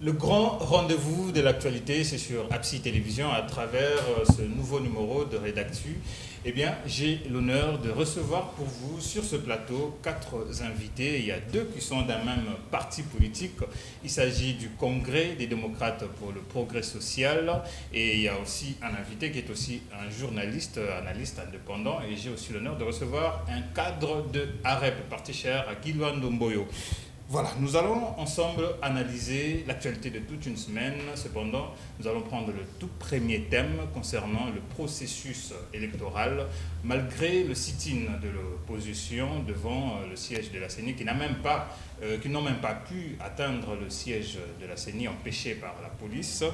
Le grand rendez-vous de l'actualité, c'est sur APSI Télévision à travers ce nouveau numéro de Redactu. Eh bien, j'ai l'honneur de recevoir pour vous sur ce plateau 4 invités. Il y a 2 qui sont d'un même parti politique. Il s'agit du Congrès des démocrates pour le progrès social. Et il y a aussi un invité qui est aussi un journaliste, analyste indépendant. Et j'ai aussi l'honneur de recevoir un cadre de AREP, parti cher à Guilwan Domboyo. Voilà, nous allons ensemble analyser l'actualité de toute une semaine. Cependant, nous allons prendre le tout premier thème concernant le processus électoral. Malgré le sit-in de l'opposition devant le siège de la CENI, qui n'ont même pas pu atteindre le siège de la CENI, empêché par la police,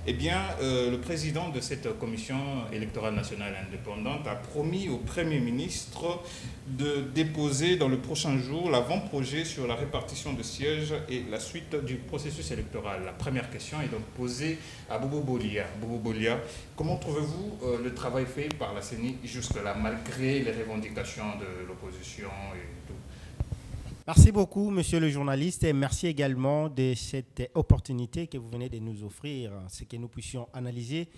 eh bien, le président de cette commission électorale nationale indépendante a promis au Premier ministre de déposer dans le prochain jour l'avant-projet sur la répartition de sièges et la suite du processus électoral. La première question est donc posée à Bobo Bolia. Bobo Bolia, comment trouvez-vous le travail fait par la CENI jusque-là, malgré les revendications de l'opposition et tout? Merci beaucoup, monsieur le journaliste, et merci également de cette opportunité que vous venez de nous offrir, c'est que nous puissions analyser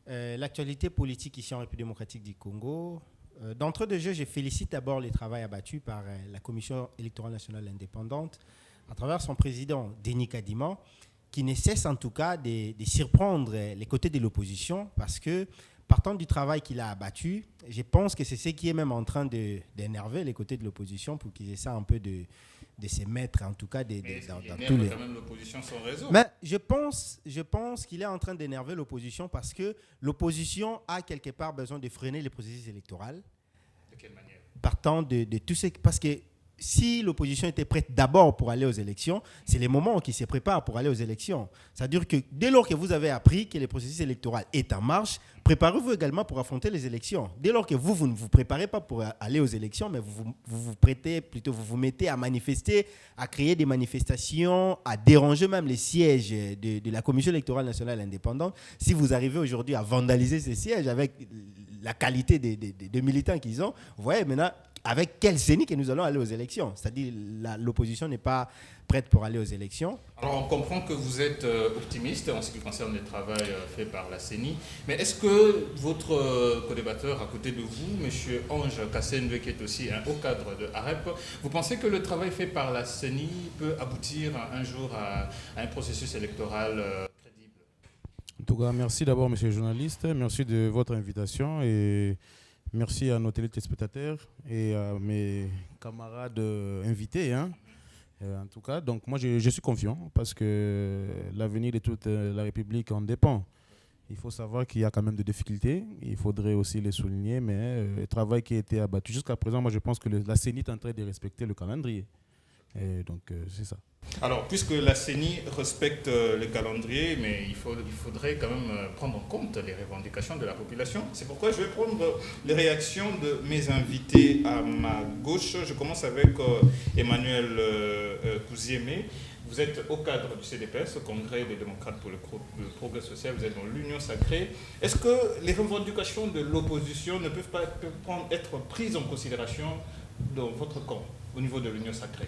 l'actualité politique ici en République démocratique du Congo. D'entrée de jeu, je félicite d'abord le travail abattu par la Commission électorale nationale indépendante à travers son président, Denis Kadima, qui ne cesse en tout cas de surprendre les côtés de l'opposition parce que, partant du travail qu'il a abattu, je pense que c'est ce qui est même en train d'énerver les côtés de l'opposition pour qu'ils essaient un peu de se mettre, en tout cas, dans tous les... quand même l'opposition sans raison. Mais je pense qu'il est en train d'énerver l'opposition parce que l'opposition a quelque part besoin de freiner les processus électoraux. De quelle manière? Partant de tout ce... Parce que si l'opposition était prête d'abord pour aller aux élections, c'est les moments qui se préparent pour aller aux élections. C'est-à-dire que dès lors que vous avez appris que le processus électoral est en marche, préparez-vous également pour affronter les élections. Dès lors que vous ne vous préparez pas pour aller aux élections, mais vous vous mettez à manifester, à créer des manifestations, à déranger même les sièges de la Commission électorale nationale indépendante. Si vous arrivez aujourd'hui à vandaliser ces sièges avec la qualité des militants qu'ils ont, vous voyez maintenant avec quel CENI que nous allons aller aux élections. C'est-à-dire l'opposition n'est pas prête pour aller aux élections. Alors on comprend que vous êtes optimiste en ce qui concerne le travail fait par la CENI, mais est-ce que votre co-débatteur à côté de vous, M. Ange Kassenwe, qui est aussi un haut cadre de AREP, vous pensez que le travail fait par la CENI peut aboutir un jour à un processus électoral crédible? En tout cas, merci d'abord, monsieur le journaliste, merci de votre invitation et merci à nos téléspectateurs et à mes camarades invités. En tout cas, donc moi je suis confiant parce que l'avenir de toute la République en dépend. Il faut savoir qu'il y a quand même des difficultés, il faudrait aussi les souligner, mais le travail qui a été abattu jusqu'à présent, moi je pense que la CENI est en train de respecter le calendrier. Et donc c'est ça. Alors, puisque la CENI respecte le calendrier, mais il faudrait quand même prendre en compte les revendications de la population. C'est pourquoi je vais prendre les réactions de mes invités à ma gauche. Je commence avec Emmanuel Kouzieme. Vous êtes au cadre du CDPS, Congrès des démocrates pour le progrès social. Vous êtes dans l'Union sacrée. Est-ce que les revendications de l'opposition ne peuvent pas être prises en considération dans votre camp, au niveau de l'Union sacrée?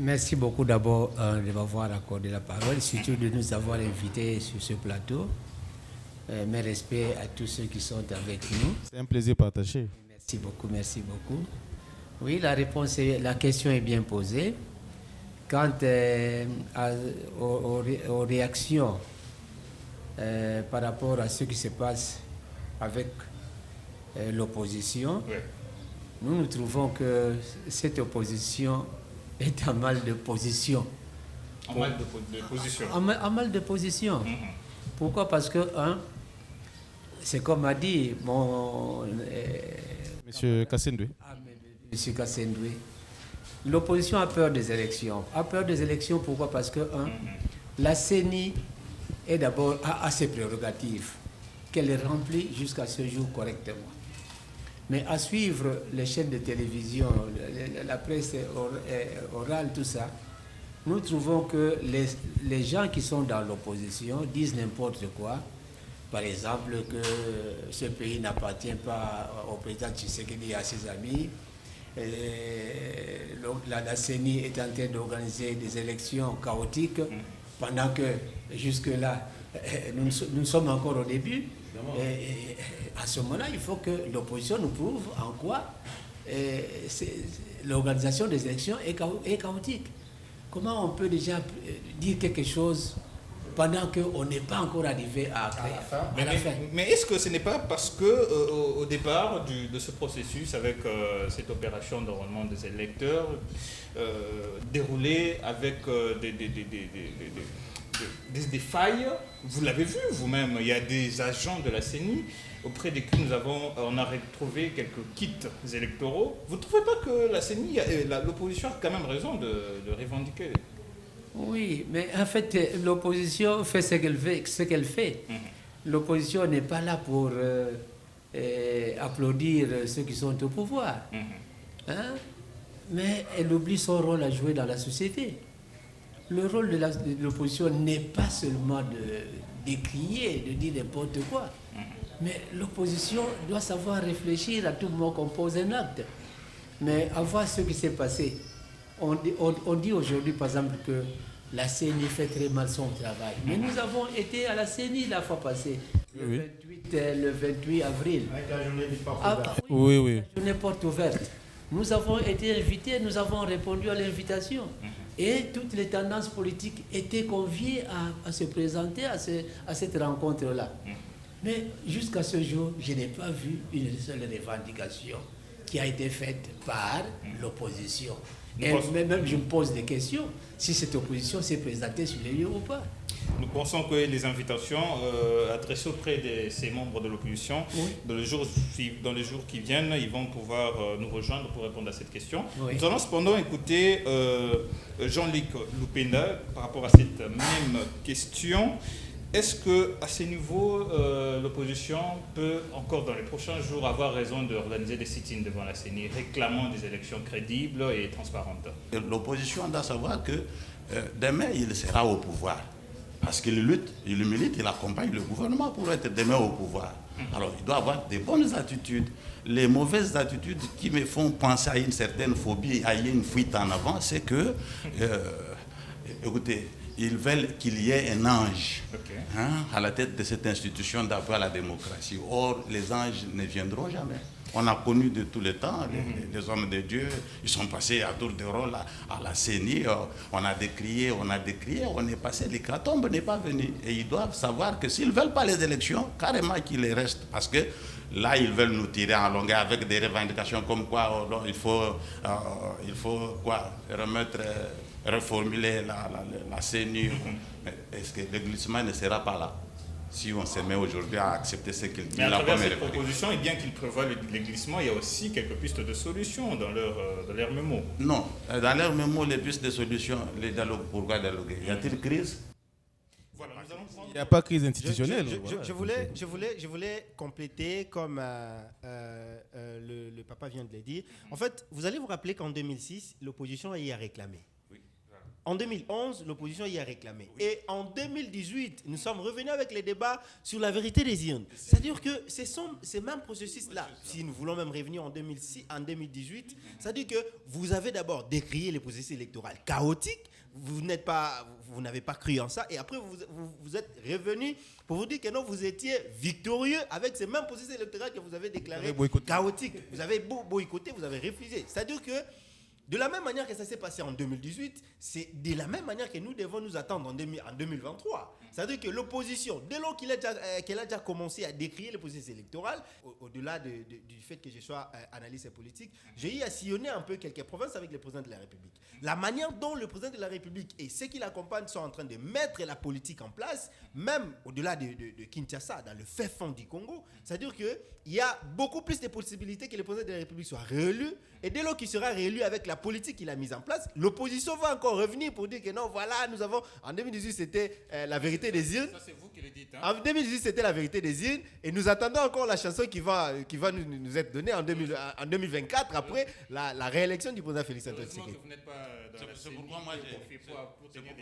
Merci beaucoup d'abord de m'avoir accordé la parole, surtout de nous avoir invités sur ce plateau. Mes respects à tous ceux qui sont avec nous. C'est un plaisir partagé. Merci beaucoup, merci beaucoup. Oui, la question est bien posée. Quant aux réactions par rapport à ce qui se passe avec l'opposition, oui. Nous trouvons que cette opposition est en mal de position. En mal de position. En mal de position. Pourquoi? Parce que, c'est comme a dit mon... Monsieur Kassenwe. Monsieur Kassenwe. L'opposition a peur des élections. A peur des élections, pourquoi? Parce que, la CENI est d'abord à ses prérogatives, qu'elle remplit jusqu'à ce jour correctement. Mais à suivre les chaînes de télévision, la presse orale, tout ça, nous trouvons que les gens qui sont dans l'opposition disent n'importe quoi. Par exemple, que ce pays n'appartient pas au président Tshisekedi et à ses amis. La CENI est en train d'organiser des élections chaotiques. pendant que jusque-là, nous sommes encore au début. Et à ce moment-là, il faut que l'opposition nous prouve en quoi l'organisation des élections est chaotique. Comment on peut déjà dire quelque chose pendant qu'on n'est pas encore arrivé à créer Mais est-ce que ce n'est pas parce que au départ de ce processus, avec cette opération d'enrôlement des électeurs, déroulée avec des failles, vous l'avez vu vous-même, il y a des agents de la CENI auprès desquels on a retrouvé quelques kits électoraux. Vous ne trouvez pas que la CENI, l'opposition a quand même raison de revendiquer? Oui, mais en fait, l'opposition fait ce qu'elle fait. L'opposition n'est pas là pour applaudir ceux qui sont au pouvoir. Hein? Mais elle oublie son rôle à jouer dans la société. Le rôle de l'opposition n'est pas seulement de décrier, de dire n'importe quoi. Mais l'opposition doit savoir réfléchir à tout moment qu'on pose un acte. Mais à voir ce qui s'est passé. On dit aujourd'hui, par exemple, que la CENI fait très mal son travail. Mais nous avons été à la CENI la fois passée, le 28 avril. Avec la journée des portes ouvertes. Oui. La journée porte ouverte. Nous avons été invités, nous avons répondu à l'invitation. Et toutes les tendances politiques étaient conviées à se présenter à cette rencontre-là. Mais jusqu'à ce jour, je n'ai pas vu une seule revendication qui a été faite par l'opposition. Et même je me pose des questions, si cette opposition s'est présentée sur les lieux ou pas. Nous pensons que les invitations adressées auprès de ces membres de l'opposition, dans les jours qui viennent, ils vont pouvoir nous rejoindre pour répondre à cette question. Oui. Nous allons cependant écouter Jean-Luc Lupenda par rapport à cette même question. Est-ce qu'à ce niveau, l'opposition peut encore dans les prochains jours avoir raison d'organiser des sit-ins devant la CENI réclamant des élections crédibles et transparentes? L'opposition doit savoir que demain, il sera au pouvoir. Parce qu'il lutte, il milite, il accompagne le gouvernement pour être demain au pouvoir. Alors, il doit avoir des bonnes attitudes. Les mauvaises attitudes qui me font penser à une certaine phobie, à une fuite en avant, c'est que, écoutez, ils veulent qu'il y ait un ange à la tête de cette institution d'appui à la démocratie. Or, les anges ne viendront jamais. On a connu de tous les temps les hommes de Dieu, ils sont passés à tour de rôle à la CENI, on a décrié, on est passé, l'hécatombe n'est pas venu. Et ils doivent savoir que s'ils ne veulent pas les élections, carrément qu'ils les restent. Parce que là, ils veulent nous tirer en longueur avec des revendications comme quoi il faut reformuler la CENI. Mais est-ce que le glissement ne sera pas là si on se met aujourd'hui à accepter ce qu'il dit? Mais à travers cette proposition, et bien qu'il prévoit le glissement, il y a aussi quelques pistes de solutions dans leur mémo. Non, dans leur mémo, les pistes de solutions, les dialogues, pourquoi dialoguer? Y a-t-il crise? Voilà, nous allons prendre... Il n'y a pas de crise institutionnelle. Je voulais compléter, comme le papa vient de le dire. En fait, vous allez vous rappeler qu'en 2006, l'opposition y a réclamé. En 2011, l'opposition y a réclamé. Et en 2018, nous sommes revenus avec les débats sur la vérité des urnes. C'est-à-dire que ces mêmes processus-là, si nous voulons même revenir en 2018, c'est-à-dire que vous avez d'abord décrié les processus électoraux chaotiques, vous n'avez pas cru en ça, et après vous êtes revenu pour vous dire que non, vous étiez victorieux avec ces mêmes processus électoraux que vous avez déclarés chaotiques. Vous avez boycotté, vous avez refusé. C'est-à-dire que de la même manière que ça s'est passé en 2018, c'est de la même manière que nous devons nous attendre en 2023. C'est-à-dire que l'opposition, dès lors qu'elle a déjà commencé à décrier le processus électoral, au-delà du fait que je sois analyste politique, j'ai eu à sillonner un peu quelques provinces avec le président de la République. La manière dont le président de la République et ceux qui l'accompagnent sont en train de mettre la politique en place, même au-delà de Kinshasa, dans le fait fond du Congo, c'est-à-dire qu'il y a beaucoup plus de possibilités que le président de la République soit réélu. Et dès lors qu'il sera réélu avec la politique qu'il a mise en place, l'opposition va encore revenir pour dire que non, voilà, nous avons... En 2018, c'était la vérité des urnes. Ça, c'est vous qui le dites. Hein? En 2018, c'était la vérité des urnes. Et nous attendons encore la chanson qui va nous être donnée en 2024, après la réélection du président Félix Antoine Tshisekedi. Vous n'êtes pas dans la C'est pourquoi moi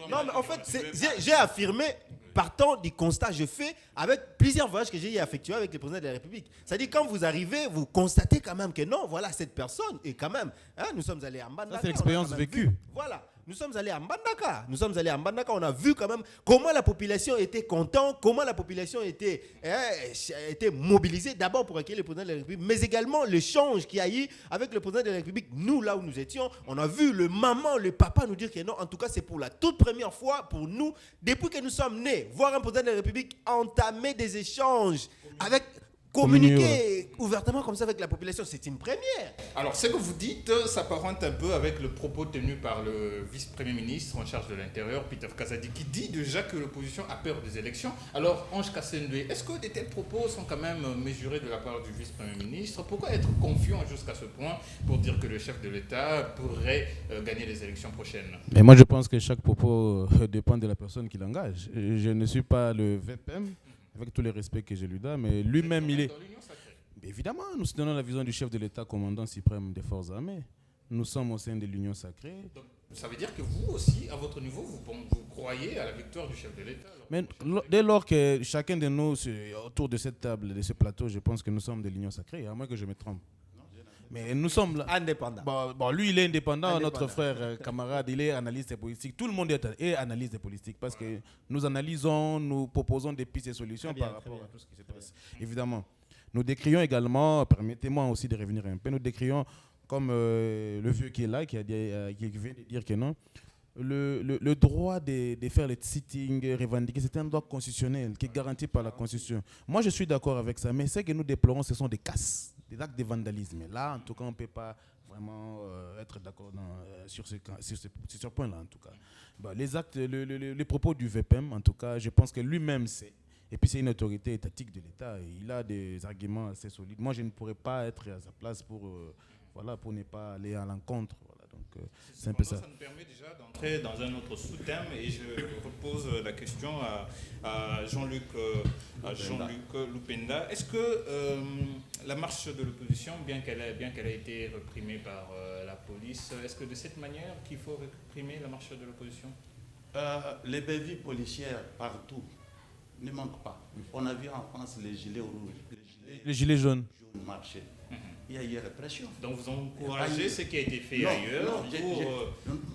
Non, mais en fait, j'ai affirmé, partant du constat que je fais avec plusieurs voyages que j'ai effectués avec le président de la République. C'est-à-dire, quand vous arrivez, vous constatez quand même que non, voilà, cette personne, et quand même, hein, nous sommes allés en bas de Ça, la c'est mer, l'expérience on a quand même vécue. vu. Voilà. Nous sommes allés à Mbandaka. On a vu quand même comment la population était contente, comment la population était mobilisée d'abord pour accueillir le président de la République, mais également l'échange qu'il y a eu avec le président de la République. Nous, là où nous étions, on a vu le maman, le papa nous dire que non, en tout cas, c'est pour la toute première fois pour nous, depuis que nous sommes nés, voir un président de la République entamer des échanges avec... Communiquer ouvertement comme ça avec la population, c'est une première. Alors, ce que vous dites s'apparente un peu avec le propos tenu par le vice-premier ministre en charge de l'Intérieur, Peter Kazadi, qui dit déjà que l'opposition a peur des élections. Alors, Ange Kassendoué, est-ce que de tels propos sont quand même mesurés de la part du vice-premier ministre? Pourquoi être confiant jusqu'à ce point pour dire que le chef de l'État pourrait gagner les élections prochaines? Mais moi, je pense que chaque propos dépend de la personne qui l'engage. Je ne suis pas le VPM, avec tous les respects que je lui donne, mais lui-même, il est... Évidemment, nous donnons la vision du chef de l'État, commandant suprême des forces armées. Nous sommes au sein de l'Union sacrée. Donc, ça veut dire que vous aussi, à votre niveau, vous croyez à la victoire du chef de l'État? Mais dès lors que chacun de nous, autour de cette table, de ce plateau, je pense que nous sommes de l'Union sacrée, à moins que je me trompe. Mais nous sommes là. Indépendant. Bon, lui, il est indépendant. Notre frère, camarade, il est analyste politique. Tout le monde est analyste politique parce que nous analysons, nous proposons des pistes et solutions par rapport à tout ce qui se passe. Évidemment. Nous décrions également, permettez-moi aussi de revenir un peu, nous décrions comme le vieux qui est là, qui vient de dire que non, le droit de faire les sittings revendiqués, c'est un droit constitutionnel qui est garanti par la Constitution. Moi, je suis d'accord avec ça, mais ce que nous déplorons, ce sont des casses, des actes de vandalisme. Et là, en tout cas, on ne peut pas vraiment être d'accord sur ce point-là, en tout cas. Bah, les actes, les propos du VPM, en tout cas, je pense que lui-même sait. Et puis, c'est une autorité étatique de l'État. Et il a des arguments assez solides. Moi, je ne pourrais pas être à sa place pour ne pas aller à l'encontre. Donc, c'est un peu ça. Ça nous permet déjà d'entrer dans un autre sous-thème et je repose la question à Jean-Luc Lupenda. Est-ce que la marche de l'opposition, bien qu'elle ait été réprimée par la police, est-ce que de cette manière qu'il faut réprimer la marche de l'opposition? Les bévies policières partout ne manquent pas. On a vu en France les gilets rouges, les gilets jaunes marcher. Il y a eu répression. Donc vous encouragez ce qui a été fait ailleurs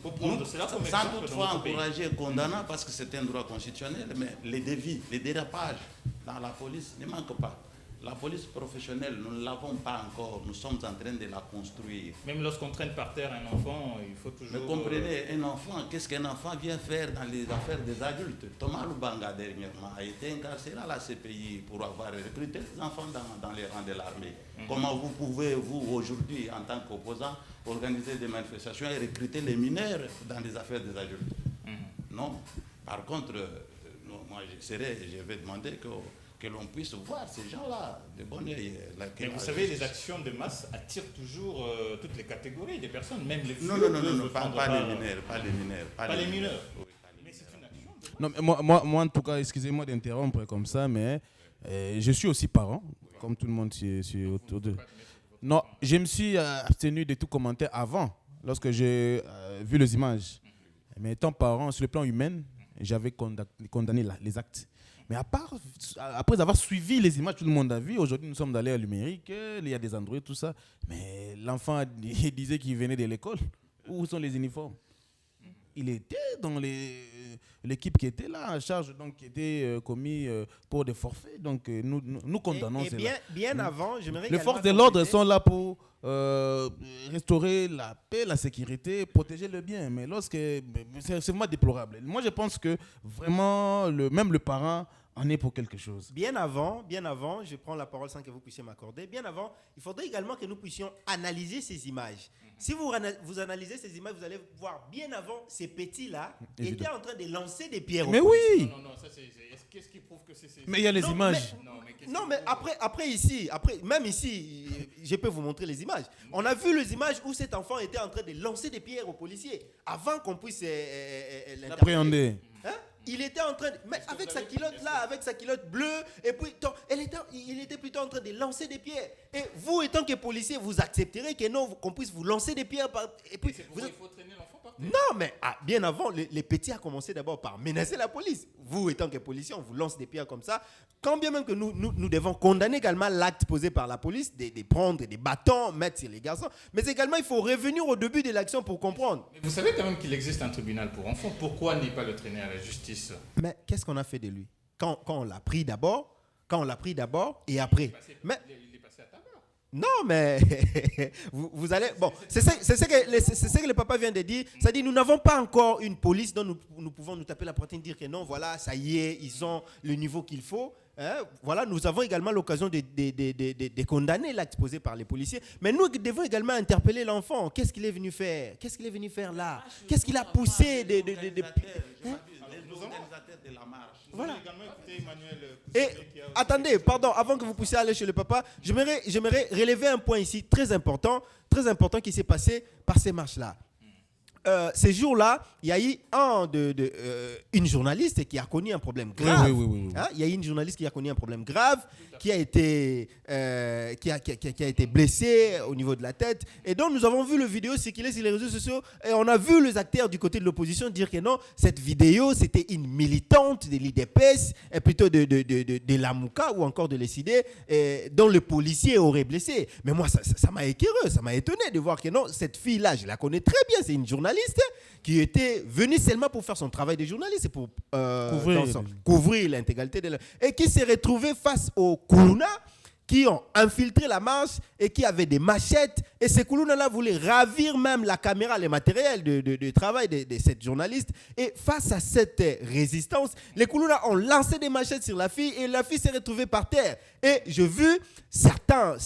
pour prendre cela comme exemple. Sans toutefois encourager, condamner, parce que c'est un droit constitutionnel, mais les dévies, les dérapages dans la police ne manquent pas. La police professionnelle, nous ne l'avons pas encore, nous sommes en train de la construire. Même lorsqu'on traîne par terre un enfant, il faut toujours... Mais comprenez, un enfant, qu'est-ce qu'un enfant vient faire dans les affaires des adultes? Thomas Lubanga, dernièrement, a été incarcéré à la CPI pour avoir recruté des enfants dans les rangs de l'armée. Comment vous pouvez, vous, aujourd'hui, en tant qu'opposant, organiser des manifestations et recruter les mineurs dans les affaires des adultes? Non. Par contre, moi, je vais demander que l'on puisse voir ces gens-là de bonne oeil. Mais vous savez, les actions de masse attirent toujours toutes les catégories des personnes, même les vieux. Non, pas les mineurs. Pas les mineurs. Oui, mais c'est une action de masse. Non, mais moi, en tout cas, excusez-moi d'interrompre comme ça, mais je suis aussi parent, comme tout le monde suis autour de... Non, je me suis abstenu de tout commentaire avant, lorsque j'ai vu les images. Mais étant parent, sur le plan humain, j'avais condamné les actes. Mais après avoir suivi les images, tout le monde a vu. Aujourd'hui, nous sommes allés à numérique, il y a des endroits, tout ça. Mais l'enfant disait qu'il venait de l'école. Où sont les uniformes? Il était dans l'équipe qui était là en charge, donc qui était commis pour des forfaits. Donc nous condamnons cela. Bien avant, j'aimerais les forces de l'ordre sont là pour restaurer la paix, la sécurité, protéger le bien. Mais c'est vraiment déplorable. Moi, je pense que vraiment, même le parent en est pour quelque chose. Bien avant, je prends la parole sans que vous puissiez m'accorder. Bien avant, il faudrait également que nous puissions analyser ces images. Si vous analysez ces images, vous allez voir bien avant, ces petits-là étaient en train de lancer des pierres. Mais oui. Non, ça c'est... Qu'est-ce qui prouve que c'est... Mais il y a les images. Mais après ici, même ici, je peux vous montrer les images. On a vu les images où cet enfant était en train de lancer des pierres aux policiers avant qu'on puisse l'appréhender. Il était en train de... Mais avec sa culotte là, avec sa culotte bleue, et puis il était plutôt en train de lancer des pierres. Et vous, étant que policier, vous accepterez que non, qu'on puisse vous lancer des pierres. Et puis, il faut traîner l'enfant par terre. Non, mais bien avant, les petits a commencé d'abord par menacer la police. Vous, étant que policiers, on vous lance des pierres comme ça. Quand bien même que nous devons condamner également l'acte posé par la police, de prendre des bâtons, mettre sur les garçons. Mais également, il faut revenir au début de l'action pour comprendre. Mais vous savez quand même qu'il existe un tribunal pour enfants. Pourquoi ne pas le traîner à la justice? Mais qu'est-ce qu'on a fait de lui quand on l'a pris d'abord, et après. Il est passé à ta main. Non, mais vous allez... Bon, c'est ce que le papa vient de dire. C'est-à-dire, nous n'avons pas encore une police dont nous pouvons nous taper la poitrine et dire que non, voilà, ça y est, ils ont le niveau qu'il faut. Hein? Voilà, nous avons également l'occasion de condamner l'acte posé par les policiers. Mais nous devons également interpeller l'enfant. Qu'est-ce qu'il est venu faire? Qu'est-ce qu'il est venu faire là? Qu'est-ce qu'il a poussé Les organisateurs de la marche. Voilà. Également écouter Emmanuel Et Koussé qui a aussi- attendez, pardon, avant que vous puissiez aller chez le papa, j'aimerais relever un point ici très important qui s'est passé par ces marches-là. Ces jours-là, il y a eu une journaliste qui a connu un problème grave. Oui. Hein, il y a eu une journaliste qui a connu un problème grave, qui a été blessée au niveau de la tête. Et donc, nous avons vu le vidéo circuler sur les réseaux sociaux et on a vu les acteurs du côté de l'opposition dire que non, cette vidéo, c'était une militante de l'IDPS, et plutôt de la Mouka ou encore de l'ECD, dont le policier aurait blessé. Mais moi, ça m'a écœuré, ça m'a étonné de voir que non, cette fille-là, je la connais très bien, c'est une journaliste qui était venue seulement pour faire son travail de journaliste et pour couvrir l'intégralité de et qui s'est retrouvée face aux Koulouna qui ont infiltré la marche et qui avaient des machettes. Et ces Koulouna-là voulaient ravir même la caméra, les matériels de travail de cette journaliste. Et face à cette résistance, les Koulouna ont lancé des machettes sur la fille et la fille s'est retrouvée par terre. Et j'ai vu certains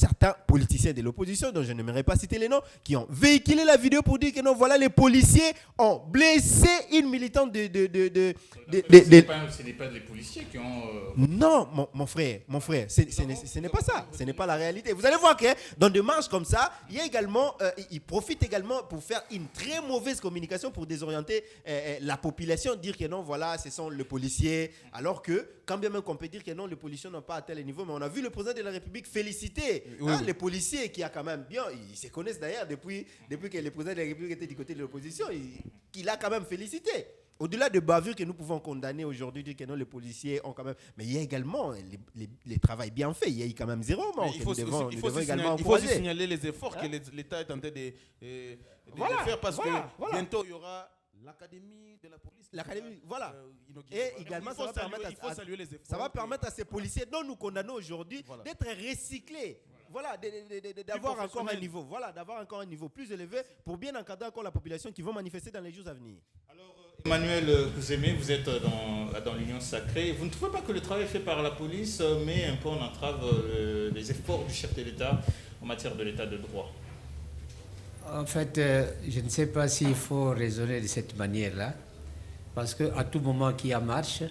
politiciens de l'opposition, dont je n'aimerais pas citer les noms, qui ont véhiculé la vidéo pour dire que non, voilà, les policiers ont blessé une militante Ce n'est pas les policiers qui ont... Non, mon frère, ce n'est pas ça. Ce n'est pas la réalité. Vous allez voir que dans des marches comme ça, il y a également, ils profitent également pour faire une très mauvaise communication pour désorienter la population, dire que non, voilà, ce sont les policiers, alors que, quand bien même qu'on peut dire que non, les policiers n'ont pas atteint le niveau, mais on a vu le président de la République féliciter les policiers qui a quand même bien, ils se connaissent d'ailleurs depuis que le président de la République était du côté de l'opposition, qu'il a quand même félicité. Au-delà de bavures que nous pouvons condamner aujourd'hui, dire que non, les policiers ont quand même... Mais il y a également les travaux bien faits. Il y a eu quand même zéro mort. Il faut aussi signaler les efforts que l'État est en train de faire parce que bientôt il y aura l'académie de la police. L'académie, voilà. Et également, ça va permettre à ces policiers dont nous condamnons aujourd'hui d'être recyclés. Voilà, d'avoir encore un niveau. Voilà, d'avoir encore un niveau plus élevé pour bien encadrer encore la population qui vont manifester dans les jours à venir. Alors, Emmanuel Kouzémé, vous êtes dans l'Union sacrée. Vous ne trouvez pas que le travail fait par la police met un peu en entrave les efforts du chef de l'État en matière de l'État de droit? En fait, je ne sais pas s'il faut raisonner de cette manière-là, parce qu'à tout moment qu'il y a marche,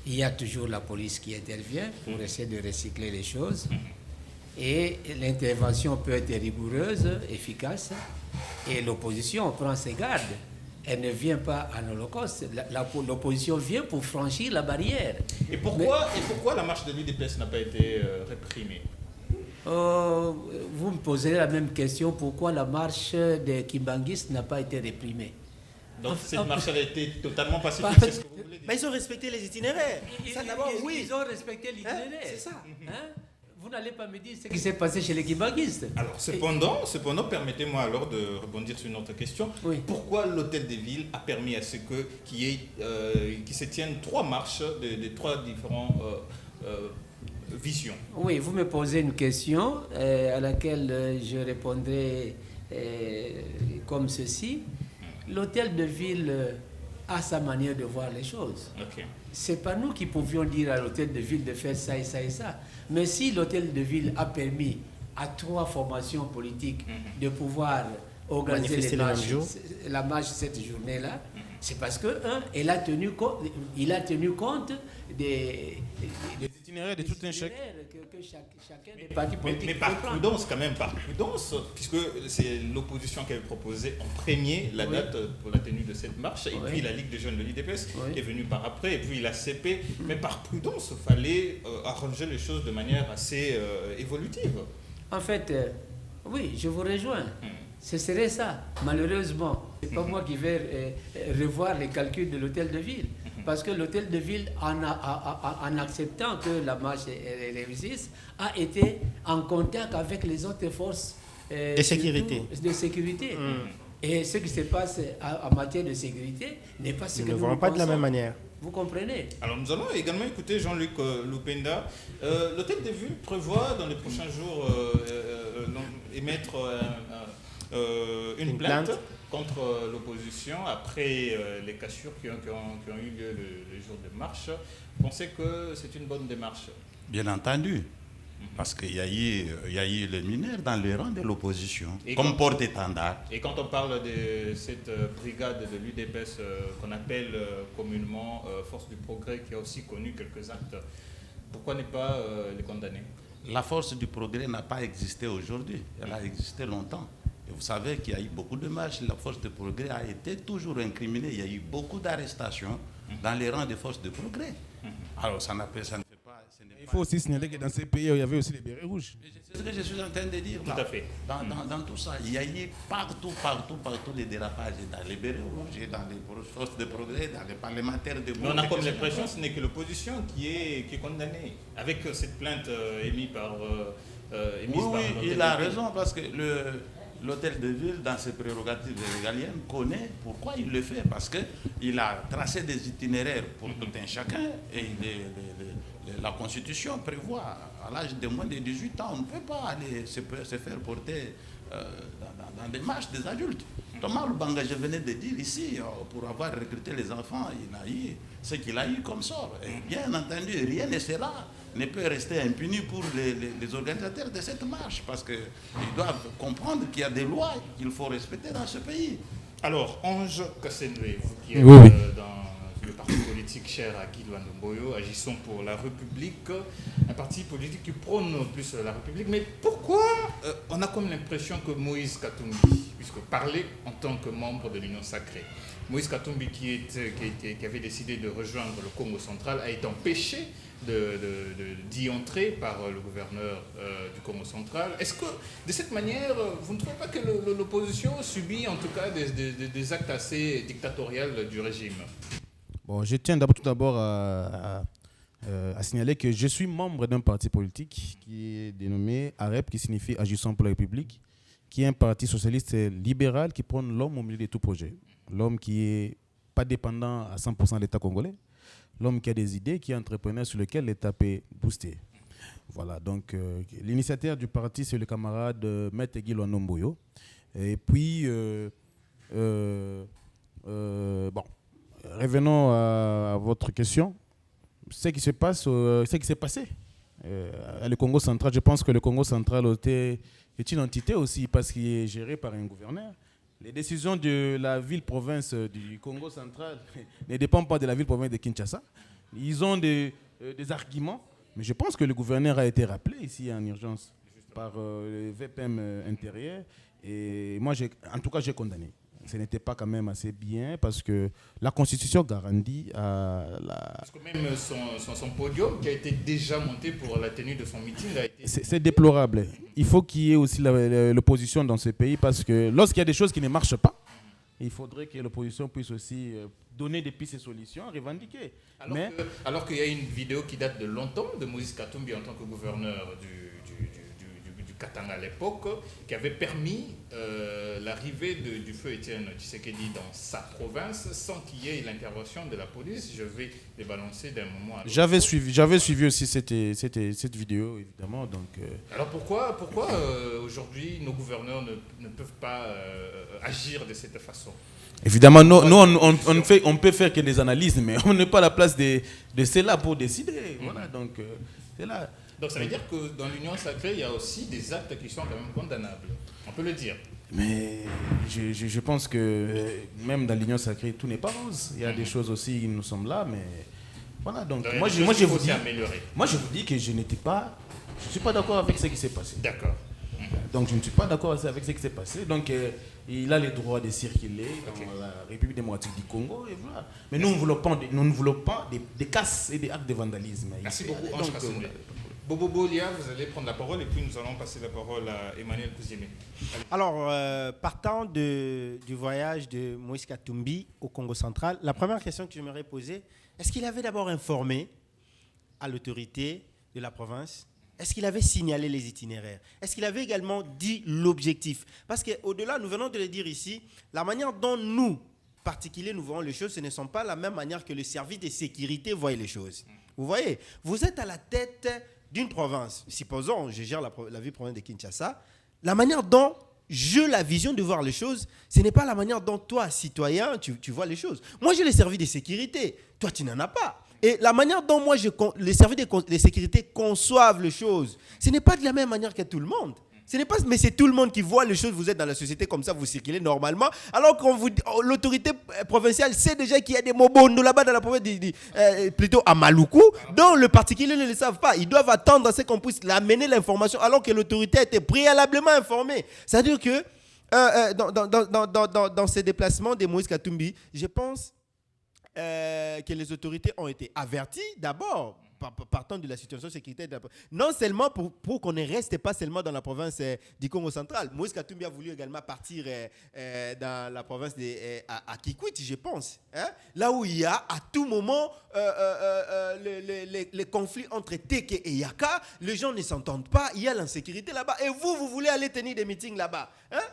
il y a toujours la police qui intervient pour essayer de recycler les choses. Et l'intervention peut être rigoureuse, efficace, et l'opposition prend ses gardes. Elle ne vient pas en holocauste. L'opposition vient pour franchir la barrière. Et pourquoi la marche de l'UDPS n'a pas été réprimée? Vous me posez la même question. Pourquoi la marche des Kimbanguistes n'a pas été réprimée? Donc cette marche a été totalement pacifique, c'est ce que vous voulez dire? Mais ils ont respecté les itinéraires. Ça d'abord, oui. Ils ont respecté l'itinéraire. C'est ça. Vous n'allez pas me dire ce qui s'est passé chez les Kimbanguistes. Alors, cependant, permettez-moi alors de rebondir sur une autre question. Oui. Pourquoi l'hôtel de ville a permis à ce qu'il se tiennent 3 marches de 3 différents visions? Oui, vous me posez une question à laquelle je répondrai comme ceci. L'hôtel de ville a sa manière de voir les choses. Okay. Ce n'est pas nous qui pouvions dire à l'hôtel de ville de faire ça et ça et ça. Mais si l'hôtel de ville a permis à 3 formations politiques de pouvoir organiser la marche cette journée-là, c'est parce que, il a tenu compte des itinéraires de tout un chèque. Que chacun des partis politiques. Mais par prudence, quand même, puisque c'est l'opposition qui avait proposé en premier la date pour la tenue de cette marche, et puis la Ligue des jeunes de l'IDPS qui est venue par après, et puis la CP. Mais par prudence, il fallait arranger les choses de manière assez évolutive. En fait, oui, je vous rejoins. Ce serait ça. Malheureusement, C'est pas moi qui vais revoir les calculs de l'hôtel de ville. Parce que l'hôtel de ville, en acceptant que la marche réussisse, a été en contact avec les autres forces de sécurité. Et ce qui se passe en matière de sécurité n'est pas ce que nous ne voyons pas de la même manière. Vous comprenez? Alors nous allons également écouter Jean-Luc Lupenda. L'hôtel de ville prévoit dans les prochains jours émettre une plainte contre l'opposition après les cassures qui ont eu lieu le jour de marche. Vous pensez que c'est une bonne démarche? Bien entendu. Parce qu'il y a eu les mineurs dans les rangs de l'opposition, comme porte-étendard. Et quand on parle de cette brigade de l'UDPS qu'on appelle communément Force du Progrès, qui a aussi connu quelques actes, pourquoi ne pas les condamner? La Force du Progrès n'a pas existé aujourd'hui, elle a existé longtemps. Et vous savez qu'il y a eu beaucoup de marches, la Force du Progrès a été toujours incriminée, il y a eu beaucoup d'arrestations dans les rangs des Forces du Progrès. Alors ça ne fait pas... Il faut aussi signaler que dans ces pays, il y avait aussi les bérets rouges. C'est ce que je suis en train de dire. Tout à fait. Dans tout ça, il y a eu partout des dérapages dans les bérets rouges, dans les forces de progrès, dans les parlementaires de... Mais on a comme l'impression que ce n'est que l'opposition qui est condamnée, avec cette plainte émise par... Oui, il a raison, parce que l'hôtel de ville, dans ses prérogatives régaliennes, connaît pourquoi il le fait. Parce qu'il a tracé des itinéraires pour tout un chacun. Et la Constitution prévoit, à l'âge de moins de 18 ans, on ne peut pas aller se faire porter dans des marches des adultes. Thomas Lubanga, je venais de dire ici, pour avoir recruté les enfants, il a eu ce qu'il a eu comme sort. Et bien entendu, rien ne sera, ne peut rester impuni pour les organisateurs de cette marche, parce qu'ils doivent comprendre qu'il y a des lois qu'il faut respecter dans ce pays. Alors, Ange Kassendwe, vous qui êtes dans le parti politique cher à Guy Luando-Mboyo, Agissons pour la République, un parti politique qui prône plus la République. Mais pourquoi on a comme l'impression que Moïse Katumbi, puisque parler en tant que membre de l'Union sacrée, Moïse Katumbi qui avait décidé de rejoindre le Congo central a été empêché d'y entrer par le gouverneur du Congo central. Est-ce que, de cette manière, vous ne trouvez pas que l'opposition subit en tout cas des actes assez dictatoriaux du régime? Bon, je tiens tout d'abord à signaler que je suis membre d'un parti politique qui est dénommé AREP, qui signifie Agissons pour la République, qui est un parti socialiste libéral qui prône l'homme au milieu de tout projet. L'homme qui n'est pas dépendant à 100% de l'État congolais, l'homme qui a des idées, qui est entrepreneur sur lequel l'État peut booster. Voilà, donc l'initiateur du parti, c'est le camarade Maître Guy Luando-Mboyo. Et puis, bon, revenons à votre question. Ce qui se passe, ce qui s'est passé le Congo central, je pense que le Congo central est une entité aussi parce qu'il est géré par un gouverneur. Les décisions de la ville-province du Congo central ne dépendent pas de la ville-province de Kinshasa. Ils ont des arguments, mais je pense que le gouverneur a été rappelé ici en urgence par le VPM intérieur. Et moi, en tout cas, j'ai condamné. Ce n'était pas quand même assez bien parce que la Constitution garantit Parce que même son podium qui a été déjà monté pour la tenue de son meeting a été... C'est déplorable. Il faut qu'il y ait aussi l'opposition dans ce pays parce que lorsqu'il y a des choses qui ne marchent pas, il faudrait que l'opposition puisse aussi donner des pistes et solutions, revendiquer. Alors qu'il y a une vidéo qui date de longtemps de Moïse Katumbi en tant que gouverneur du Katanga à l'époque, qui avait permis l'arrivée du feu Étienne Tshisekedi dans sa province sans qu'il y ait l'intervention de la police. Je vais les balancer d'un moment à l'autre. J'avais suivi aussi cette vidéo, évidemment. Donc, Alors pourquoi aujourd'hui nos gouverneurs ne peuvent pas agir de cette façon? Évidemment, nous on peut faire que des analyses, mais on n'est pas à la place de ceux-là pour décider. Voilà, donc c'est là. Donc ça veut dire que dans l'Union sacrée, il y a aussi des actes qui sont quand même condamnables. On peut le dire. Mais je pense que même dans l'Union sacrée, tout n'est pas rose. Il y a des choses aussi, nous sommes là, mais voilà. Donc moi je vous dis que je ne suis pas d'accord avec ce qui s'est passé. D'accord. Donc je ne suis pas d'accord avec ce qui s'est passé. Donc il a le droit de circuler dans la République démocratique du Congo et voilà. Mais nous ne voulons pas des casses et des actes de vandalisme. Merci beaucoup, Ange Kassendwe. Bobo Bolia, vous allez prendre la parole et puis nous allons passer la parole à Emmanuel Kouzémé. Alors, partant du voyage de Moïse Katumbi au Congo central, la première question que j'aimerais poser, est-ce qu'il avait d'abord informé à l'autorité de la province? Est-ce qu'il avait signalé les itinéraires? Est-ce qu'il avait également dit l'objectif? Parce qu'au-delà, nous venons de le dire ici, la manière dont nous, particuliers, nous voyons les choses, ce ne sont pas la même manière que le service de sécurité voit les choses. Vous voyez, vous êtes à la tête d'une province. Supposons, je gère la ville province de Kinshasa. La manière dont j'ai la vision de voir les choses, ce n'est pas la manière dont toi, citoyen, tu vois les choses. Moi, j'ai les services de sécurité. Toi, tu n'en as pas. Et la manière dont moi, les services de sécurité conçoivent les choses, ce n'est pas de la même manière que tout le monde. Mais c'est tout le monde qui voit les choses. Vous êtes dans la société comme ça, vous circulez normalement. Alors que l'autorité provinciale sait déjà qu'il y a des mobondo là-bas dans la province, plutôt à Maluku, dont le particulier ne le savent pas. Ils doivent attendre à ce qu'on puisse l'amener l'information, alors que l'autorité a été préalablement informée. C'est-à-dire que dans ces déplacements de Moïse Katumbi, je pense que les autorités ont été averties d'abord, partant de la situation sécuritaire, non seulement pour qu'on ne reste pas seulement dans la province du Congo central. Moïse Katumbi a voulu également partir dans la province à Kikwit, je pense. Hein? Là où il y a à tout moment les conflits entre Teke et Yaka, les gens ne s'entendent pas, il y a l'insécurité là-bas. Et vous voulez aller tenir des meetings là-bas. Hein?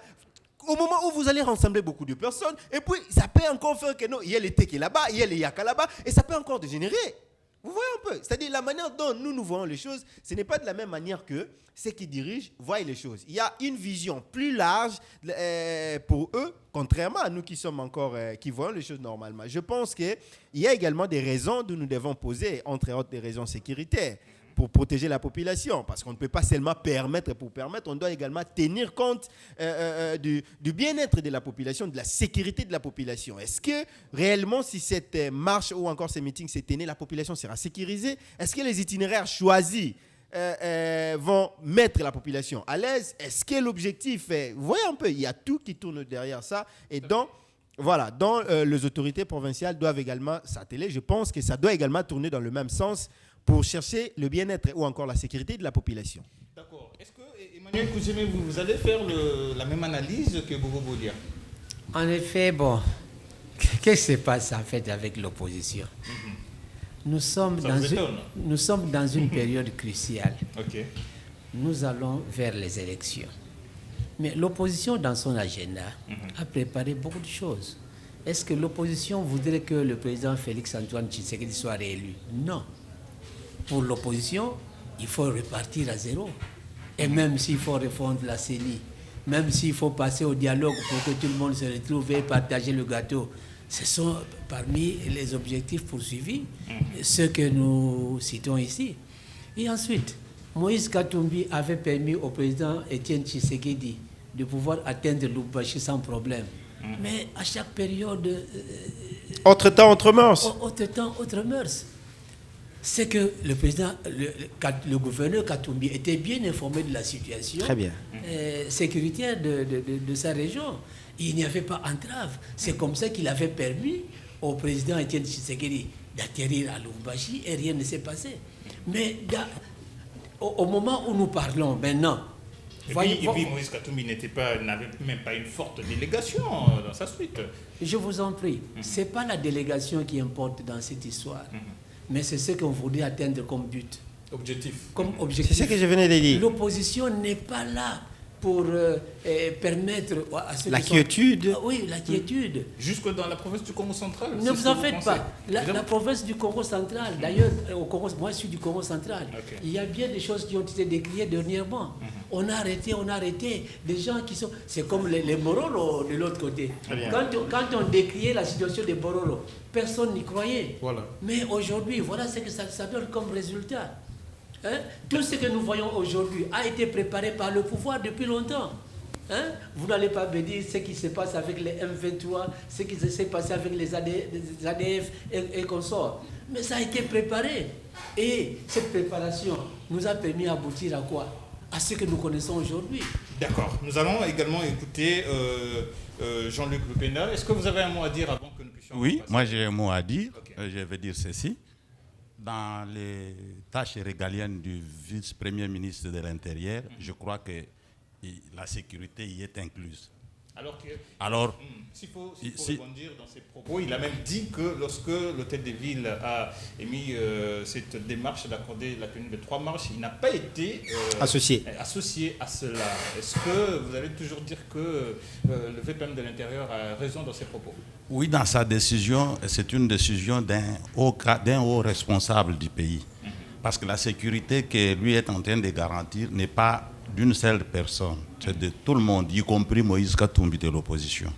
Au moment où vous allez rassembler beaucoup de personnes, et puis ça peut encore faire que non, il y a les Teke là-bas, il y a les Yaka là-bas, et ça peut encore dégénérer. Vous voyez un peu, c'est-à-dire la manière dont nous voyons les choses, ce n'est pas de la même manière que ceux qui dirigent voient les choses. Il y a une vision plus large pour eux, contrairement à nous qui sommes encore, qui voyons les choses normalement. Je pense qu'il y a également des raisons dont nous devons poser, entre autres des raisons sécuritaires, pour protéger la population, parce qu'on ne peut pas seulement permettre pour permettre, on doit également tenir compte du bien-être de la population, de la sécurité de la population. Est-ce que réellement, si cette marche ou encore ces meetings s'est tenue, la population sera sécurisée? Est-ce que les itinéraires choisis vont mettre la population à l'aise? Est-ce que l'objectif est... Vous voyez un peu, il y a tout qui tourne derrière ça, et donc... Voilà, dont les autorités provinciales doivent également s'atteler. Je pense que ça doit également tourner dans le même sens pour chercher le bien-être ou encore la sécurité de la population. D'accord. Est-ce que, Emmanuel Kouzémé, vous allez faire la même analyse que Bobo Bolia? En effet, bon, qu'est-ce qui se passe en fait avec l'opposition? Nous sommes dans une période cruciale. Okay. Nous allons vers les élections. Mais l'opposition, dans son agenda, a préparé beaucoup de choses. Est-ce que l'opposition voudrait que le président Félix-Antoine Tshisekedi soit réélu? Non. Pour l'opposition, il faut repartir à zéro. Et même s'il faut refondre la CENI, même s'il faut passer au dialogue pour que tout le monde se retrouve et partager le gâteau, ce sont parmi les objectifs poursuivis, ceux que nous citons ici. Et ensuite, Moïse Katumbi avait permis au président Étienne Tshisekedi de pouvoir atteindre Lubumbashi sans problème. Mais à chaque période... autre temps, autre mœurs. Autre temps, autre mœurs. C'est que le président, le gouverneur Katumbi était bien informé de la situation sécuritaire de sa région. Il n'y avait pas entrave. C'est comme ça qu'il avait permis au président Étienne Tshisekedi d'atterrir à Lubumbashi et rien ne s'est passé. Mais au moment où nous parlons maintenant... Et puis Moïse Katumbi n'avait même pas une forte délégation dans sa suite. Je vous en prie, ce n'est pas la délégation qui importe dans cette histoire, mais c'est ce qu'on voudrait atteindre comme but. Objectif. Comme objectif. C'est ce que je venais de dire. L'opposition n'est pas là pour permettre à ceux la qui quiétude. sont... oui, la quiétude. Jusque dans la province du Congo central. Ne vous en faites pas. La province du Congo central, d'ailleurs, moi je suis du Congo central. Okay. Il y a bien des choses qui ont été décriées dernièrement. On a arrêté des gens qui sont... C'est comme les Bororo de l'autre côté. Quand on décriait la situation des Bororo, personne n'y croyait. Voilà. Mais aujourd'hui, voilà ce que ça donne comme résultat. Hein? Tout ce que nous voyons aujourd'hui a été préparé par le pouvoir depuis longtemps. Hein? Vous n'allez pas me dire ce qui se passe avec les M23, ce qui s'est passé avec les ADF et consorts. Mais ça a été préparé. Et cette préparation nous a permis d'aboutir à quoi? À ce que nous connaissons aujourd'hui. D'accord. Nous allons également écouter Jean-Luc Lupenda. Est-ce que vous avez un mot à dire avant que nous puissions... Oui, moi j'ai un mot à dire. Okay. Je vais dire ceci. dans les tâches régaliennes du vice-premier ministre de l'Intérieur, je crois que la sécurité y est incluse. Alors, s'il faut rebondir dans ses propos, il a même dit que lorsque l'hôtel de ville a émis cette démarche d'accorder la tenue de 3 marches, il n'a pas été associé à cela. Est-ce que vous allez toujours dire que le VPM de l'Intérieur a raison dans ses propos? Oui, dans sa décision, c'est une décision d'un haut responsable du pays. Parce que la sécurité que lui est en train de garantir n'est pas d'une seule personne, c'est de tout le monde, y compris Moïse Katumbi de l'opposition.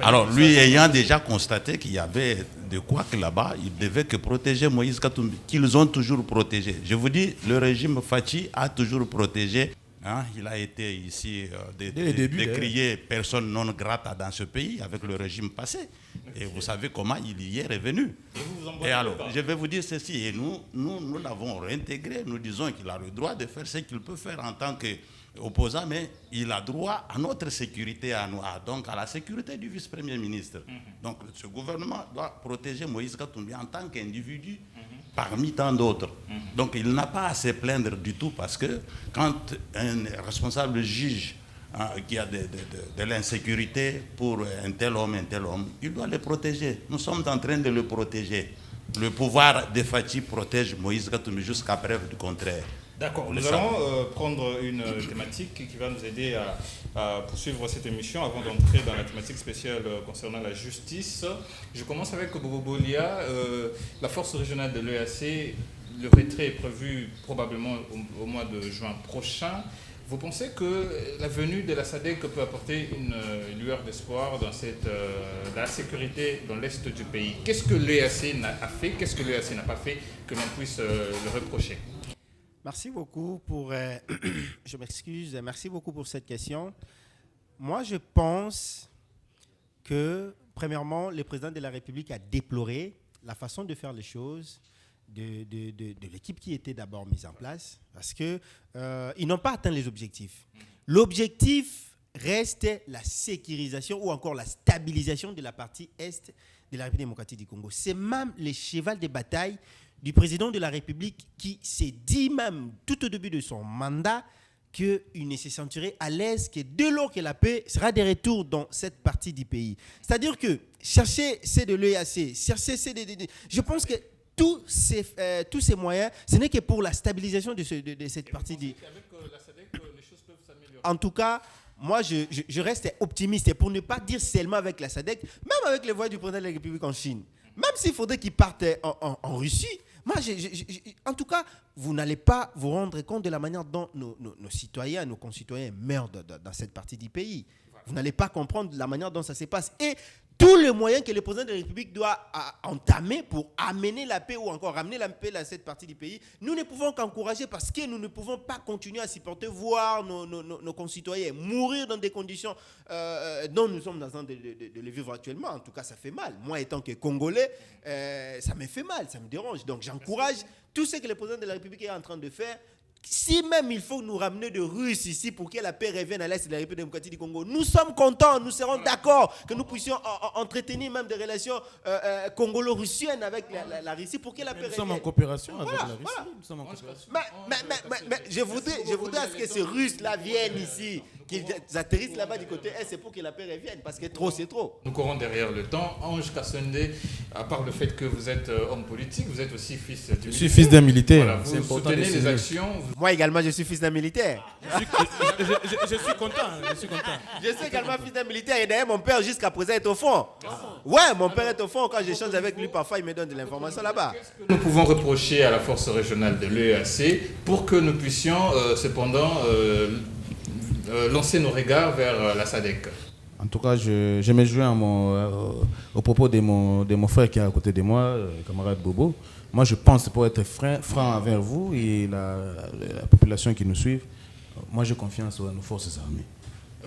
Alors lui ayant déjà constaté qu'il y avait de quoi que là-bas, il devait que protéger Moïse Katumbi, qu'ils ont toujours protégé. Je vous dis, le régime Fachi a toujours protégé. Hein, il a été ici décrié personne non grata dans ce pays avec le régime passé. Et vous savez comment il y est revenu. Et alors, je vais vous dire ceci, et nous l'avons réintégré, nous disons qu'il a le droit de faire ce qu'il peut faire en tant qu'opposant, mais il a droit à notre sécurité, donc à la sécurité du vice-premier ministre. Donc ce gouvernement doit protéger Moïse Katumbi en tant qu'individu, parmi tant d'autres. Donc il n'a pas à se plaindre du tout, parce que quand un responsable juge qu'il y a de l'insécurité pour un tel homme, il doit le protéger. Nous sommes en train de le protéger. Le pouvoir de Fachi protège Moïse Katumbi jusqu'à preuve du contraire. D'accord, nous allons prendre une thématique qui va nous aider à poursuivre cette émission avant d'entrer dans la thématique spéciale concernant la justice. Je commence avec Bobo Bolia. La force régionale de l'EAC, le retrait est prévu probablement au mois de juin prochain. Vous pensez que la venue de la SADC peut apporter une lueur d'espoir dans la sécurité dans l'est du pays? Qu'est-ce que l'EAC a fait, qu'est-ce que l'EAC n'a pas fait que l'on puisse le reprocher? Merci beaucoup pour... je m'excuse, merci beaucoup pour cette question. Moi, je pense que, premièrement, le président de la République a déploré la façon de faire les choses de l'équipe qui était d'abord mise en place, parce qu'ils n'ont pas atteint les objectifs. L'objectif reste la sécurisation ou encore la stabilisation de la partie est de la République démocratique du Congo. C'est même le cheval de bataille du président de la République qui s'est dit même tout au début de son mandat qu'il ne se sentirait à l'aise que dès lors que la paix sera de retour dans cette partie du pays. C'est-à-dire que chercher c'est de l'EAC, chercher c'est je pense que tous ces moyens, ce n'est que pour la stabilisation de cette partie du... Avec la SADC, les choses peuvent s'améliorer. En tout cas, moi, je reste optimiste. Et pour ne pas dire seulement avec la SADC, même avec les voix du président de la République en Chine, même s'il faudrait qu'il parte en Russie, moi, en tout cas, vous n'allez pas vous rendre compte de la manière dont nos citoyens, nos concitoyens meurent dans cette partie du pays. Vous n'allez pas comprendre la manière dont ça se passe. Et tous les moyens que le président de la République doit entamer pour amener la paix ou encore ramener la paix dans cette partie du pays, nous ne pouvons qu'encourager, parce que nous ne pouvons pas continuer à supporter, voir nos concitoyens mourir dans des conditions dont nous sommes en train de les vivre actuellement. En tout cas, ça fait mal. Moi, étant que Congolais, ça me fait mal, ça me dérange. Donc, j'encourage tout ce que le président de la République est en train de faire. Si même il faut nous ramener de Russes ici pour que la paix revienne à l'est de la République démocratique du Congo, nous sommes contents, nous serons d'accord que nous puissions entretenir même des relations congolo-russiennes avec la Russie pour que la paix revienne. Nous sommes en coopération avec la Russie. Nous sommes en coopération. Mais je voudrais à ce que ces Russes-là viennent ici, qu'ils atterrissent là-bas du côté est, c'est pour que la paix revienne, parce que trop, c'est trop. Nous courons derrière le temps. Ange Kassende, à part le fait que vous êtes homme politique, vous êtes aussi fils du militaire. Je suis fils d'un militaire. Voilà, vous soutenez les actions. Moi également, je suis fils d'un militaire. Je suis content. Je suis également fils d'un militaire. Et d'ailleurs, mon père, jusqu'à présent, est au fond. Ouais, mon père est au fond. Quand j'échange avec lui, parfois, il me donne de l'information là-bas. Qu'est-ce que nous pouvons reprocher à la force régionale de l'EAC pour que nous puissions, cependant, lancer nos regards vers la SADC? En tout cas, je me joins au propos de mon frère qui est à côté de moi, camarade Bobo. Moi, je pense, pour être franc envers vous et la population qui nous suit, moi, j'ai confiance en nos forces armées.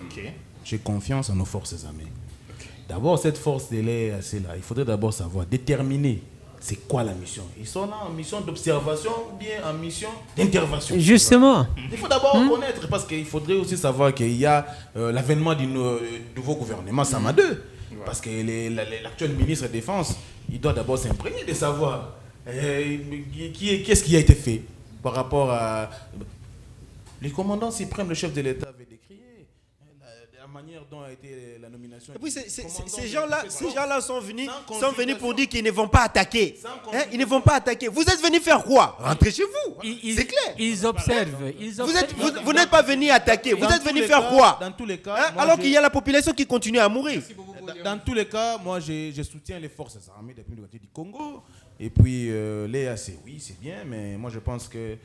Okay. J'ai confiance en nos forces armées. Okay. D'abord, cette force de l'EAC, là, il faudrait d'abord savoir, déterminer c'est quoi la mission. Ils sont là en mission d'observation ou bien en mission d'intervention. Justement. Il faut d'abord connaître, parce qu'il faudrait aussi savoir qu'il y a l'avènement du nouveau gouvernement Sama 2. Ouais. Parce que l'actuel ministre de la Défense, il doit d'abord s'imprégner de savoir Qu'est-ce qui a été fait par rapport à... Les commandants suprêmes, le chef de l'État avait décrié la manière dont a été la nomination. Et puis ces gens-là sont venus pour dire qu'ils ne vont pas attaquer. Ils ne vont pas attaquer. Vous êtes venus faire quoi? Rentrez chez vous. C'est clair. Ils observent. Vous n'êtes pas venus attaquer. Vous êtes venus faire quoi? Dans tous les cas, alors qu'il y a la population qui continue à mourir. Dans tous les cas, moi je soutiens les forces armées depuis le côté du Congo. Et puis l'EAC, oui, c'est bien, mais moi je pense que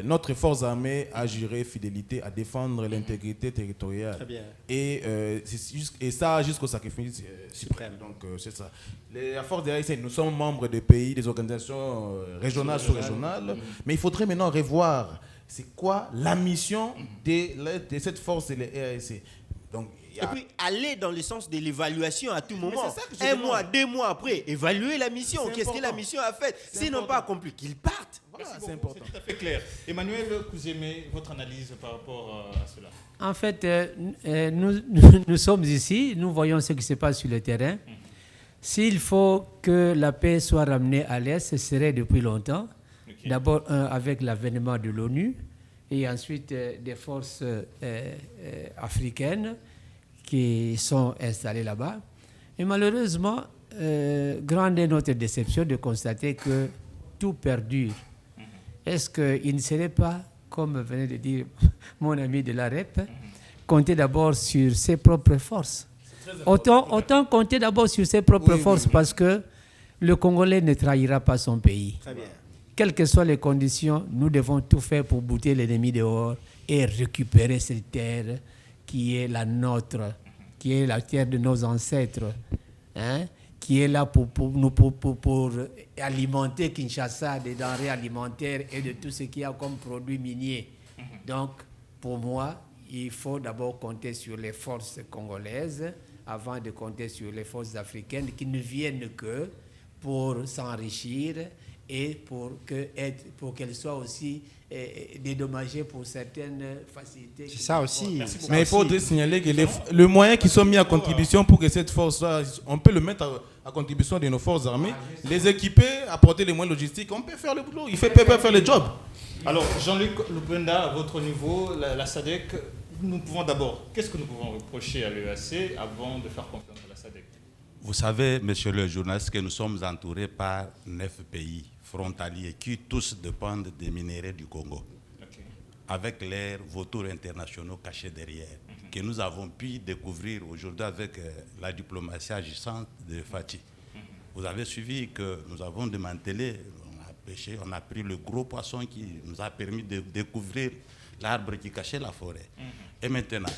notre force armée a juré fidélité à défendre l'intégrité territoriale. Très bien. Et ça jusqu'au sacrifice suprême. Donc c'est ça. La force de l'AIC, nous sommes membres des pays, des organisations régionales, sous-régionales, mais il faudrait maintenant revoir c'est quoi la mission de cette force de l'AIC. Donc, et puis aller dans le sens de l'évaluation à tout moment. C'est ça que un mois, 2 mois après, évaluer la mission. Qu'est-ce que la mission a fait? S'ils n'ont pas accompli, qu'ils partent. Voilà, c'est important. C'est tout à fait clair. Emmanuel Kouzémé, votre analyse par rapport à cela? En fait, nous sommes ici, nous voyons ce qui se passe sur le terrain. S'il faut que la paix soit ramenée à l'Est, ce serait depuis longtemps. Okay. D'abord avec l'avènement de l'ONU et ensuite des forces africaines qui sont installés là-bas. Et malheureusement, grande est notre déception de constater que tout perdure. Est-ce qu'il ne serait pas, comme venait de dire mon ami de la REP, compter d'abord sur ses propres forces? Autant compter d'abord sur ses propres forces parce que le Congolais ne trahira pas son pays. Très bien. Quelles que soient les conditions, nous devons tout faire pour bouter l'ennemi dehors et récupérer cette terre qui est la nôtre, qui est la terre de nos ancêtres, qui est là pour alimenter Kinshasa des denrées alimentaires et de tout ce qu'il y a comme produits miniers. Donc, pour moi, il faut d'abord compter sur les forces congolaises avant de compter sur les forces africaines qui ne viennent que pour s'enrichir et pour qu'elles soient aussi dédommagées pour certaines facilités. C'est ça aussi. Mais il faut signaler que les moyens qui sont mis à contribution pour que cette force, on peut le mettre à contribution de nos forces armées, les équiper, apporter les moyens logistiques, on peut faire le boulot, il peut faire le job. Alors, Jean-Luc Lupenda, à votre niveau, la SADC, qu'est-ce que nous pouvons reprocher à l'EAC avant de faire confiance à la SADC? Vous savez, monsieur le journaliste, que nous sommes entourés par 9 pays frontaliers qui tous dépendent des minéraux du Congo, avec leurs vautours internationaux cachés derrière, que nous avons pu découvrir aujourd'hui avec la diplomatie agissante de Fatih. Vous avez suivi que nous avons démantelé, on a pêché, on a pris le gros poisson qui nous a permis de découvrir l'arbre qui cachait la forêt. Et maintenant,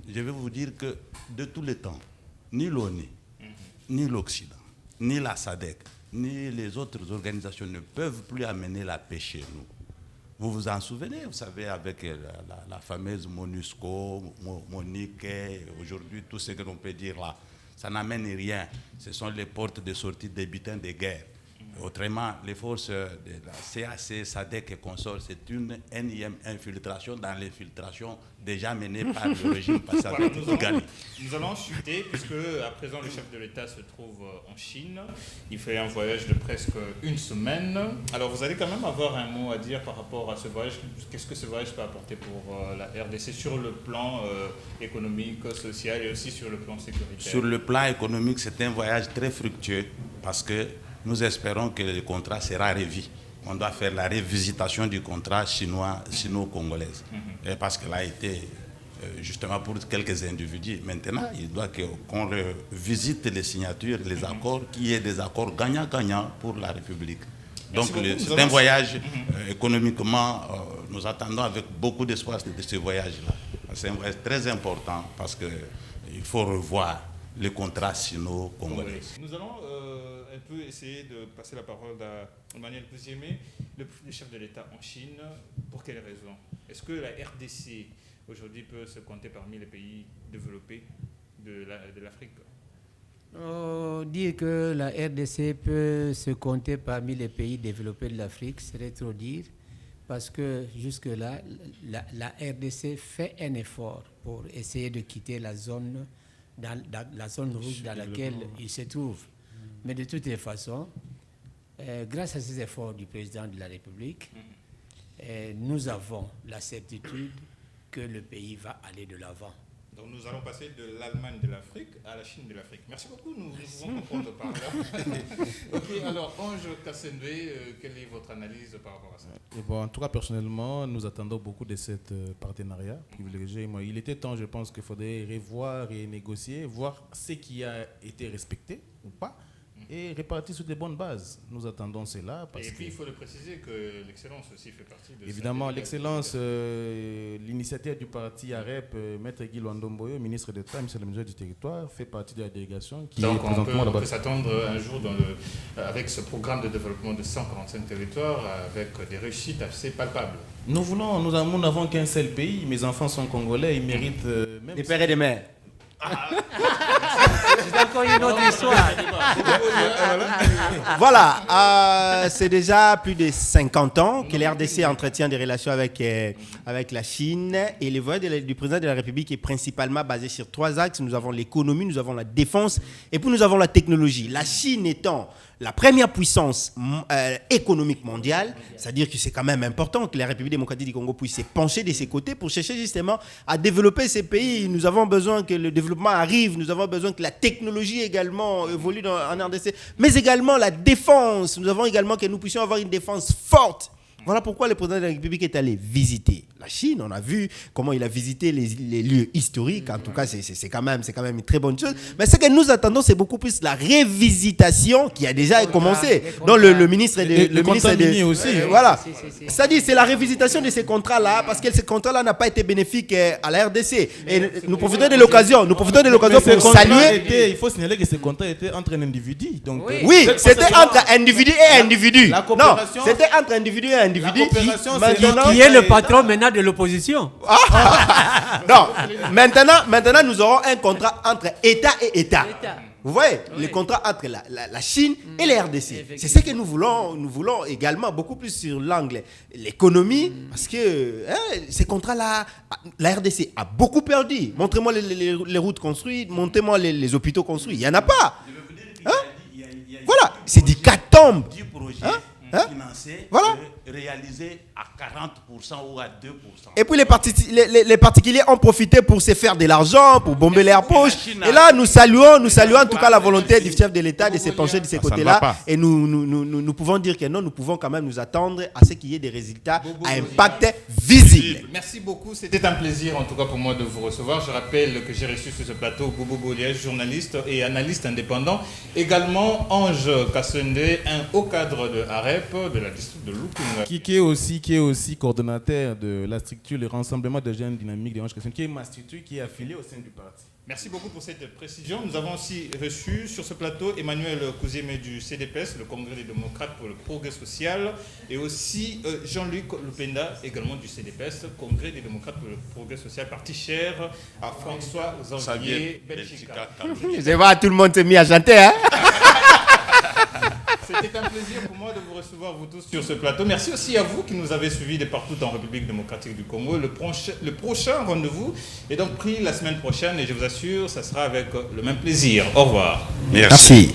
je vais vous dire que de tous les temps, ni l'ONU, ni l'Occident, ni la SADC, ni les autres organisations ne peuvent plus amener la paix chez nous. Vous vous en souvenez, vous savez, avec la fameuse MONUSCO, Monique, aujourd'hui, tout ce que l'on peut dire là, ça n'amène rien. Ce sont les portes de sortie des butins de guerre. Autrement, les forces de la CAC, SADC et consorts, c'est une énième infiltration dans l'infiltration déjà menée par le régime passé de Kigali. Nous allons chuter, puisque à présent le chef de l'État se trouve en Chine. Il fait un voyage de presque une semaine. Alors vous allez quand même avoir un mot à dire par rapport à ce voyage. Qu'est-ce que ce voyage peut apporter pour la RDC sur le plan économique, social et aussi sur le plan sécuritaire? Sur le plan économique, c'est un voyage très fructueux parce que nous espérons que le contrat sera revu. On doit faire la révisitation du contrat sino-congolais. Parce qu'elle a été justement pour quelques individus. Maintenant, il doit qu'on revisite les signatures, les accords, qu'il y ait des accords gagnant-gagnant pour la République. Donc c'est un voyage économiquement, nous attendons avec beaucoup d'espoir de ce voyage-là. C'est un voyage très important parce qu'il faut revoir les contrats sino-congolais. Nous allons un peu essayer de passer la parole à Emmanuel Kouzémé, le chef de l'État en Chine. Pour quelles raisons? Est-ce que la RDC aujourd'hui peut se compter parmi les pays développés de l'Afrique? Dire que la RDC peut se compter parmi les pays développés de l'Afrique serait trop dire, parce que jusque-là, la RDC fait un effort pour essayer de quitter la zone rouge dans laquelle il se trouve. Mais de toutes les façons, grâce à ces efforts du président de la République, nous avons la certitude que le pays va aller de l'avant. Donc nous allons passer de l'Allemagne de l'Afrique à la Chine de l'Afrique. Merci beaucoup, nous pouvons comprendre par là. Ok, alors Ange Kassenbe, quelle est votre analyse par rapport à ça? En tout cas, personnellement, nous attendons beaucoup de ce partenariat privilégié. Il était temps, je pense, qu'il faudrait revoir et négocier, voir ce qui a été respecté ou pas, et répartir sur de bonnes bases. Nous attendons cela. Et puis, il faut le préciser que l'excellence aussi fait partie de ça. Évidemment, l'excellence, l'initiateur du parti AREP, Maître Guy Luandomboyo, ministre d'État, ministre de la Mesure du Territoire, fait partie de la délégation qui donc est présentement on peut s'attendre un jour avec ce programme de développement de 145 territoires avec des réussites assez palpables. Nous n'avons qu'un seul pays. Mes enfants sont congolais, ils méritent même... Des pères et des mères. C'est encore une autre histoire. Voilà, c'est déjà plus de 50 ans que la RDC entretient des relations avec la Chine, et le voyage du président de la République est principalement basé sur 3 axes. Nous avons l'économie, nous avons la défense et puis nous avons la technologie. La Chine étant la première puissance économique mondiale, c'est-à-dire que c'est quand même important que la République démocratique du Congo puisse se pencher de ses côtés pour chercher justement à développer ces pays. Nous avons besoin que le développement arrive, nous avons besoin que la technologie également évolue en RDC, mais également la défense. Nous avons également que nous puissions avoir une défense forte. Voilà pourquoi le président de la République est allé visiter la Chine. On a vu comment il a visité les lieux historiques. En tout cas, c'est quand même une très bonne chose. Mais ce que nous attendons, c'est beaucoup plus la révisitation qui a déjà commencé. Donc le ministre aussi. Voilà. C'est-à-dire, c'est la révisitation de ces contrats-là, parce que ces contrats-là n'ont pas été bénéfiques à la RDC. Et nous profitons de l'occasion. Pour saluer. Il faut signaler que ces contrats étaient entre un individu. Donc, oui, c'était entre individu et individu. Non, c'était entre individu et individu. Qui est le patron maintenant de l'opposition. Non, maintenant nous aurons un contrat entre État et État. Vous voyez, le contrat entre la Chine et la RDC. C'est ce que nous voulons. Nous voulons également beaucoup plus sur l'angle l'économie, parce que ces contrats-là, la RDC a beaucoup perdu. Montrez-moi les routes construites, montrez-moi les hôpitaux construits. Il n'y en a pas. Voilà, c'est des catombes. Financé, voilà. Réalisé à 40% ou à 2%. Et puis les particuliers ont profité pour se faire de l'argent, pour bomber leurs poches. Et là, nous saluons en tout cas la volonté du chef de l'État de se pencher de ces côtés-là. Et nous pouvons dire que non, nous pouvons quand même nous attendre à ce qu'il y ait des résultats à impact visible. Merci beaucoup, c'était un plaisir en tout cas pour moi de vous recevoir. Je rappelle que j'ai reçu sur ce plateau Bobo Boliège, journaliste et analyste indépendant. Également Ange Kassenbe, un haut cadre de AREP, de la district de Lukunga. Qui est aussi coordonnateur de la structure, le rassemblement des jeunes dynamiques de Ange Kassenbe, qui est ma structure qui est affiliée au sein du parti. Merci beaucoup pour cette précision. Nous avons aussi reçu sur ce plateau Emmanuel Kouzeme du CDPS, le Congrès des démocrates pour le progrès social, et aussi Jean-Luc Lupenda, également du CDPS, Congrès des démocrates pour le progrès social, parti cher à François Xavier Belchica. Je vois, tout le monde s'est mis à chanter, hein. C'était un plaisir pour moi de vous recevoir, vous tous, sur ce plateau. Merci aussi à vous qui nous avez suivis de partout en République démocratique du Congo. Le prochain rendez-vous est donc pris la semaine prochaine et je vous assure, ça sera avec le même plaisir. Au revoir. Merci.